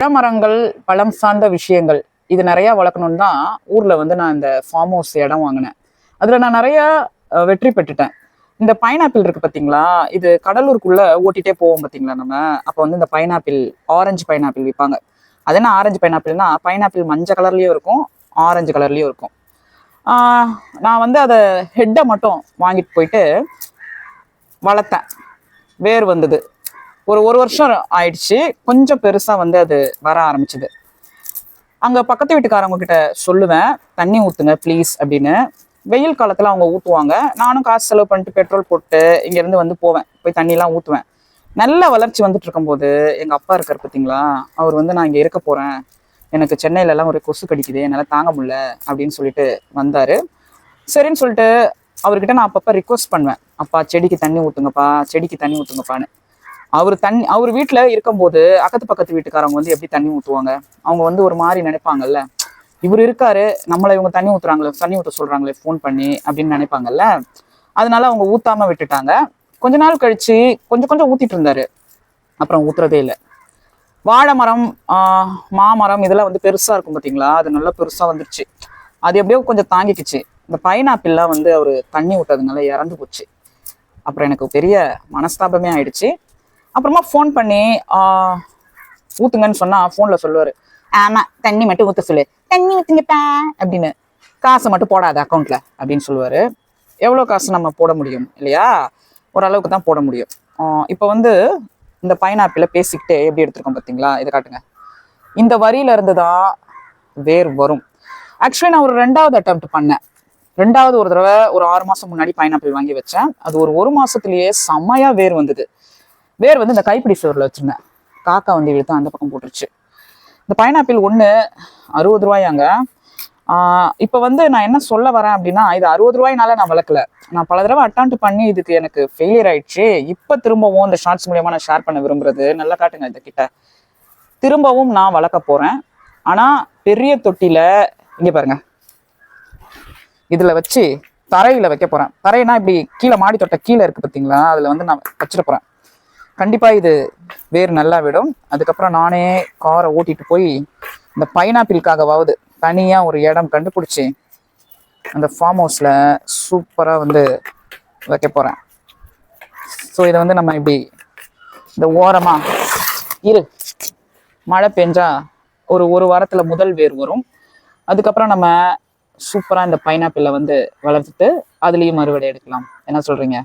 பழமரங்கள், பழம் சார்ந்த விஷயங்கள் இது நிறைய வளர்க்கணும்னு தான் ஊர்ல வந்து நான் இந்த ஃபார்ம் ஹவுஸ் இடம் வாங்கினேன். அதுல நான் நிறைய வெற்றி பெற்றுட்டேன். இந்த பைனாப்பிள் இருக்கு பாத்தீங்களா, இது கடலூருக்குள்ள ஓட்டிட்டே போவோம் பாத்தீங்களா நம்ம. அப்போ வந்து இந்த பைனாப்பிள், ஆரஞ்சு பைனாப்பிள் விற்பாங்க. அது என்ன ஆரஞ்சு பைனாப்பிள்னா, பைனாப்பிள் மஞ்சள் கலர்லயும் இருக்கும், ஆரஞ்சு கலர்லயும் இருக்கும். நான் வந்து அதை ஹெட்டை மட்டும் வாங்கிட்டு போயிட்டு வளர்த்தேன். வேர் வந்தது. ஒரு வருஷம் ஆயிடுச்சு. கொஞ்சம் பெருசா வந்து அது வர ஆரம்பிச்சது. அங்க பக்கத்து வீட்டுக்காரவங்க கிட்ட சொல்லுவேன், தண்ணி ஊத்துங்க ப்ளீஸ் அப்படின்னு. வெயில் காலத்துல அவங்க ஊத்துவாங்க. நானும் காசு செலவு பண்ணிட்டு பெட்ரோல் போட்டு இங்க இருந்து வந்து போவேன், போய் தண்ணி எல்லாம் ஊத்துவேன். நல்ல வளர்ச்சி வந்துட்டு இருக்கும்போது எங்க அப்பா இருக்காரு பார்த்தீங்களா, அவர் வந்து நான் இங்க இருக்க போறேன், எனக்கு சென்னையில எல்லாம் ஒரு கொசு கடிக்குது, என்னால தாங்க முடியல அப்படின்னு சொல்லிட்டு வந்தாரு. சரின்னு சொல்லிட்டு அவர்கிட்ட நான் அப்பப்ப ரிக்வஸ்ட் பண்ணுவேன், அப்பா செடிக்கு தண்ணி ஊத்துங்கப்பா, செடிக்கு தண்ணி ஊத்துங்கப்பான்னு. அவர் வீட்டுல இருக்கும்போது பக்கத்து வீட்டுக்காரவங்க வந்து எப்படி தண்ணி ஊத்துவாங்க, அவங்க வந்து ஒரு மாதிரி நினைப்பாங்கல்ல, இவர் இருக்காரு நம்மளை இவங்க தண்ணி ஊத்துறாங்களே, தண்ணி ஊத்த சொல்றாங்களே ஃபோன் பண்ணி அப்படின்னு நினைப்பாங்கல்ல. அதனால அவங்க ஊத்தாம விட்டுட்டாங்க. கொஞ்ச நாள் கழிச்சு கொஞ்சம் கொஞ்சம் ஊத்திட்டு இருந்தாரு, அப்புறம் ஊத்துறதே இல்லை. வாழை மரம், மாமரம் இதெல்லாம் வந்து பெருசா இருக்கும் பாத்தீங்களா, அது நல்லா பெருசா வந்துருச்சு. அது எப்படியோ கொஞ்சம் தாங்கிக்குச்சு. இந்த பைனாப்பிள்லாம் வந்து அவரு தண்ணி ஊட்டதுனால இறந்து போச்சு. அப்புறம் எனக்கு பெரிய மனஸ்தாபமே ஆயிடுச்சு. அப்புறமா ஃபோன் பண்ணி ஊத்துங்கன்னு சொன்னா ஃபோன்ல சொல்லுவாரு, ஆமா தண்ணி மட்டும் ஊத்த சொல்லு, தண்ணி ஊத்துங்கப்பா அப்படின்னு, காசை மட்டும் போடாத அக்கௌண்ட்ல அப்படின்னு சொல்லுவாரு. எவ்வளவு காசு நம்ம போட முடியும் இல்லையா, ஓரளவுக்கு தான் போட முடியும். இப்போ வந்து இந்த பைனாப்பிள பேசிக்கிட்டே எப்படி எடுத்திருக்கோம் பார்த்தீங்களா, இதை காட்டுங்க. இந்த வரியில இருந்து தான் வேர் வரும். ஆக்சுவலி நான் ஒரு 2வது அட்டெம்ப்ட் பண்ணேன். 2வது ஒரு தடவை ஒரு 6 மாசம் முன்னாடி பைனாப்பிள் வாங்கி வச்சேன். அது ஒரு மாசத்துலயே செம்மையா வேர் வந்தது. வேர் வந்து இந்த கைப்பிடி சோறுல வச்சிருந்தேன், காக்கா வந்து இழுத்து அந்த பக்கம் போட்டுருச்சு. இந்த பைனாப்பிள் ஒன்று 60 ரூபாயாங்க. இப்போ வந்து நான் என்ன சொல்ல வரேன் அப்படின்னா, இது 60 ரூபாய்னால நான் வளர்க்கல, நான் பல தடவை அட்டெம்ப்ட் பண்ணி இதுக்கு எனக்கு ஃபெயிலியர் ஆயிடுச்சு. இப்போ திரும்பவும் இந்த ஷார்ட்ஸ் மூலியமா நான் ஷேர் பண்ண விரும்புறது, நல்லா காட்டுங்க இந்த கிட்ட, திரும்பவும் நான் வளர்க்க போறேன். ஆனா பெரிய தொட்டில, இங்க பாருங்க, இதுல வச்சு தரையில வைக்க போறேன். தரையினா இப்படி கீழே மாடி தொட்ட கீழே இருக்கு பார்த்தீங்களா, அதுல வந்து நான் வச்சிட போறேன். கண்டிப்பா இது வேர் நல்லா விடும். அதுக்கப்புறம் நானே காரை ஓட்டிட்டு போய் இந்த பைனாப்பிள்காகவாவது தனியா ஒரு இடம் கண்டுபிடிச்சி அந்த ஃபார்ம் ஹவுஸ்ல சூப்பரா வந்து வைக்க போறேன். ஸோ இதை வந்து நம்ம இப்படி இந்த ஓரமா மழை பெஞ்சா ஒரு வாரத்துல முதல் வேர் வரும். அதுக்கப்புறம் நம்ம சூப்பரா இந்த பைனாப்பிளை வந்து வளர்த்துட்டு அதுலயும் அறுவடை எடுக்கலாம். என்ன சொல்றீங்க?